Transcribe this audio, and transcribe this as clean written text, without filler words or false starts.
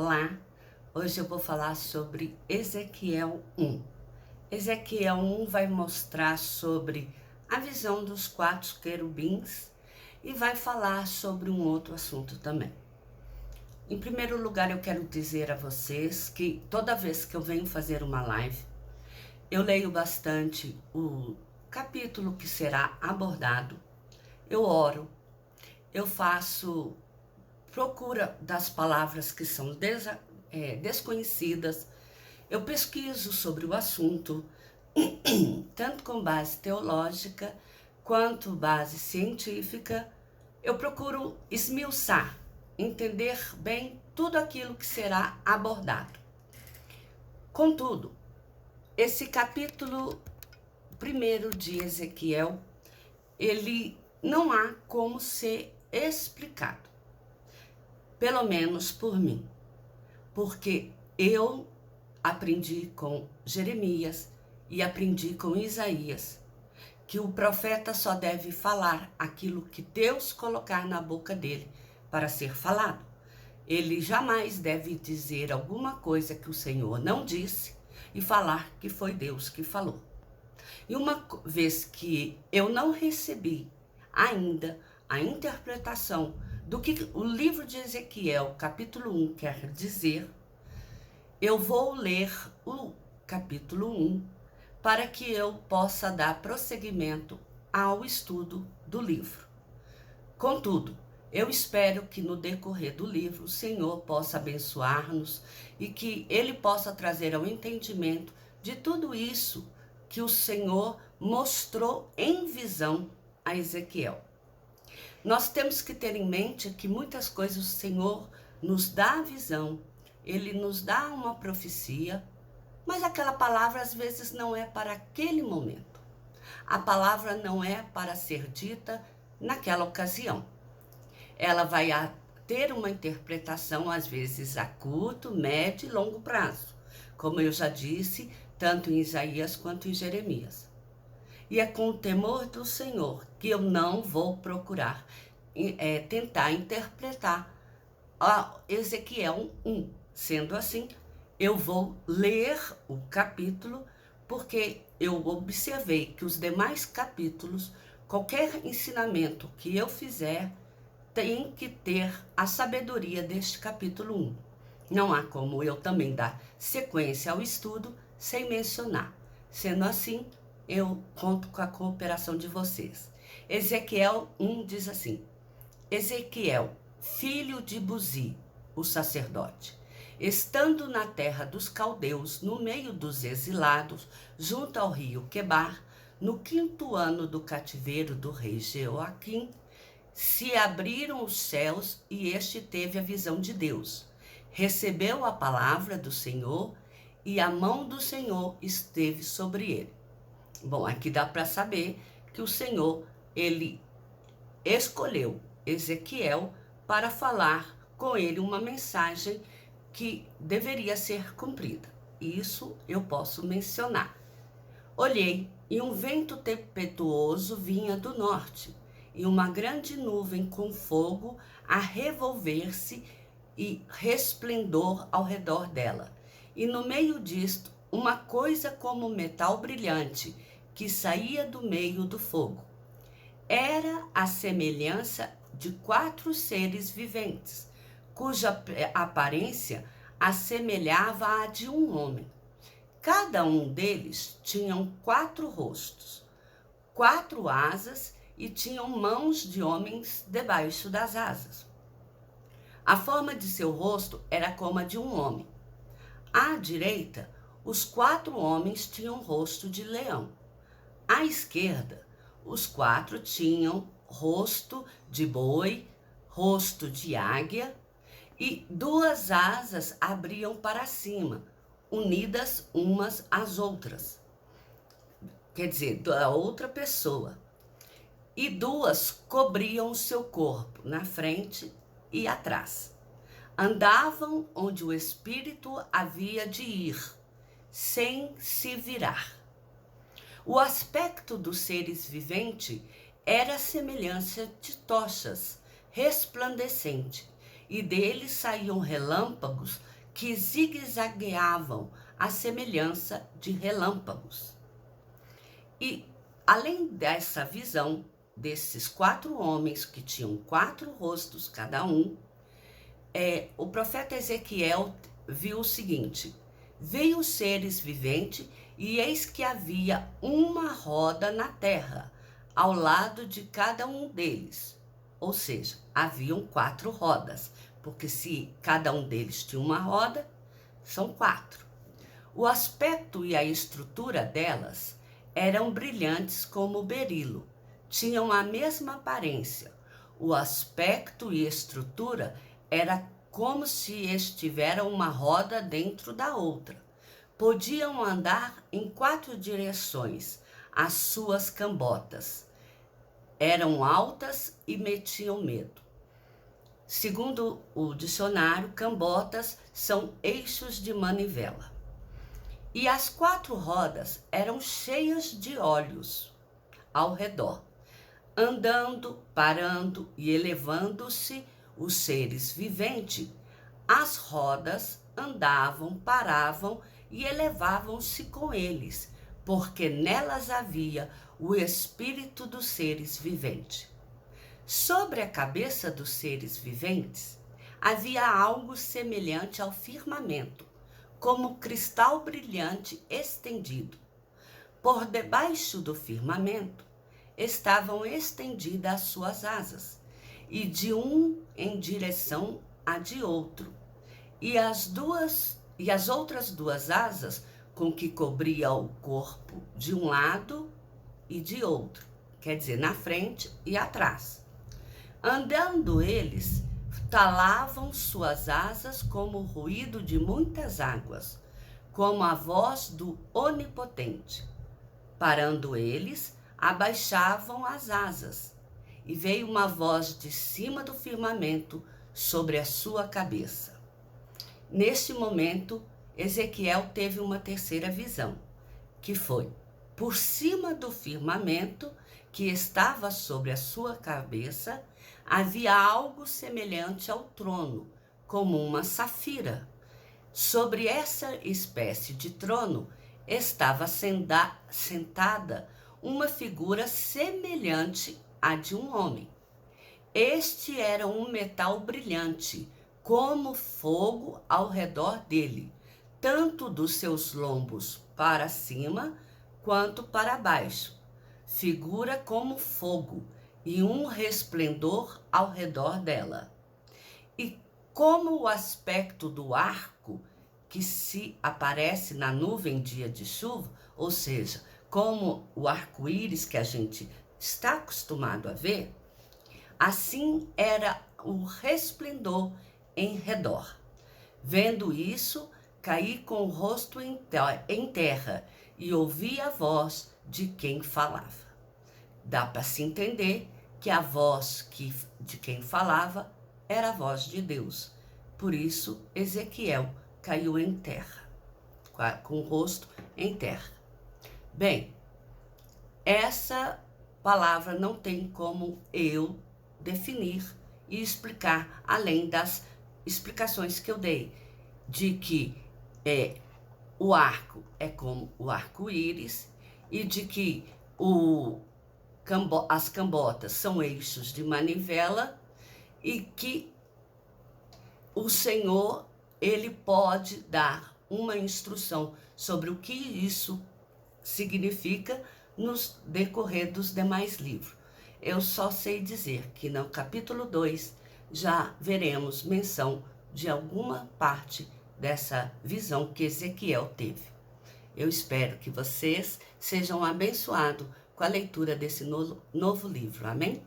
Olá, hoje eu vou falar sobre Ezequiel 1. Ezequiel 1 vai mostrar sobre a visão dos 4 querubins e vai falar sobre um outro assunto também. Em primeiro lugar, eu quero dizer a vocês que toda vez que eu venho fazer uma live, eu leio bastante o capítulo que será abordado, eu oro, eu faço procura das palavras que são desconhecidas, eu pesquiso sobre o assunto, tanto com base teológica quanto base científica. Eu procuro esmiuçar, entender bem tudo aquilo que será abordado. Contudo, esse capítulo 1 de Ezequiel, ele não há como ser explicado. Pelo menos por mim, porque eu aprendi com Jeremias e aprendi com Isaías que o profeta só deve falar aquilo que Deus colocar na boca dele para ser falado. Ele jamais deve dizer alguma coisa que o Senhor não disse e falar que foi Deus que falou. E uma vez que eu não recebi ainda a interpretação do que o livro de Ezequiel, capítulo 1, quer dizer, eu vou ler o capítulo 1 para que eu possa dar prosseguimento ao estudo do livro. Contudo, eu espero que no decorrer do livro o Senhor possa abençoar-nos e que Ele possa trazer ao entendimento de tudo isso que o Senhor mostrou em visão a Ezequiel. Nós temos que ter em mente que muitas coisas o Senhor nos dá a visão, Ele nos dá uma profecia, mas aquela palavra às vezes não é para aquele momento. A palavra não é para ser dita naquela ocasião. Ela vai ter uma interpretação às vezes a curto, médio e longo prazo, como eu já disse, tanto em Isaías quanto em Jeremias. E é com o temor do Senhor que eu não vou procurar tentar interpretar Ezequiel 1. Sendo assim, eu vou ler o capítulo, porque eu observei que os demais capítulos, qualquer ensinamento que eu fizer, tem que ter a sabedoria deste capítulo 1. Não há como eu também dar sequência ao estudo sem mencionar. Sendo assim, eu conto com a cooperação de vocês. Ezequiel 1 diz assim: Ezequiel, filho de Buzi, o sacerdote, estando na terra dos caldeus, no meio dos exilados, junto ao rio Quebar, no 5º ano do cativeiro do rei Jeoaquim, se abriram os céus e este teve a visão de Deus. Recebeu a palavra do Senhor e a mão do Senhor esteve sobre ele. Bom, aqui dá para saber que o Senhor, ele escolheu Ezequiel para falar com ele uma mensagem que deveria ser cumprida. Isso eu posso mencionar. Olhei, e um vento tempestuoso vinha do norte, e uma grande nuvem com fogo a revolver-se e resplendor ao redor dela. E no meio disto, uma coisa como metal brilhante, que saía do meio do fogo. Era a semelhança de 4 seres viventes, cuja aparência assemelhava à de um homem. Cada um deles tinha 4 rostos, 4 asas e tinham mãos de homens debaixo das asas. A forma de seu rosto era como a de um homem. À direita, os 4 homens tinham rosto de leão. À esquerda, os 4 tinham rosto de boi, rosto de águia, e 2 asas abriam para cima, unidas umas às outras. Quer dizer, da outra pessoa. E 2 cobriam o seu corpo, na frente e atrás. Andavam onde o Espírito havia de ir, sem se virar. O aspecto dos seres viventes era a semelhança de tochas, resplandecente, e deles saíam relâmpagos que zigue-zagueavam à semelhança de relâmpagos. E, além dessa visão desses 4 homens que tinham 4 rostos cada um, o profeta Ezequiel viu o seguinte: veio os seres viventes e eis que havia uma roda na terra, ao lado de cada um deles. Ou seja, haviam 4 rodas, porque se cada um deles tinha uma roda, são 4. O aspecto e a estrutura delas eram brilhantes como o berilo, tinham a mesma aparência. O aspecto e estrutura era como se estivera uma roda dentro da outra. Podiam andar em 4 direções, as suas cambotas. Eram altas e metiam medo. Segundo o dicionário, cambotas são eixos de manivela. E as 4 rodas eram cheias de olhos ao redor, andando, parando e elevando-se os seres viventes. As rodas andavam, paravam e elevavam-se com eles, porque nelas havia o espírito dos seres viventes. Sobre a cabeça dos seres viventes havia algo semelhante ao firmamento, como cristal brilhante estendido. Por debaixo do firmamento estavam estendidas as suas asas, e de um em direção a de outro, e as outras 2 asas com que cobria o corpo de um lado e de outro, quer dizer, na frente e atrás. Andando eles, talavam suas asas como o ruído de muitas águas, como a voz do Onipotente. Parando eles, abaixavam as asas, e veio uma voz de cima do firmamento sobre a sua cabeça. Neste momento, Ezequiel teve uma terceira visão, que foi: por cima do firmamento que estava sobre a sua cabeça, havia algo semelhante ao trono, como uma safira. Sobre essa espécie de trono estava sentada uma figura semelhante à de um homem. Este era um metal brilhante, como fogo ao redor dele, tanto dos seus lombos para cima quanto para baixo. Figura como fogo e um resplendor ao redor dela. E como o aspecto do arco que se aparece na nuvem dia de chuva, ou seja, como o arco-íris que a gente está acostumado a ver, assim era o resplendor em redor. Vendo isso, caí com o rosto em terra e ouvi a voz de quem falava. Dá para se entender que a voz de quem falava era a voz de Deus. Por isso, Ezequiel caiu em terra, com o rosto em terra. Bem, essa palavra não tem como eu definir e explicar, além das explicações que eu dei, de que o arco é como o arco-íris e de que as cambotas são eixos de manivela e que o Senhor, ele pode dar uma instrução sobre o que isso significa nos decorrer dos demais livros. Eu só sei dizer que no capítulo 2 já veremos menção de alguma parte dessa visão que Ezequiel teve. Eu espero que vocês sejam abençoados com a leitura desse novo livro. Amém?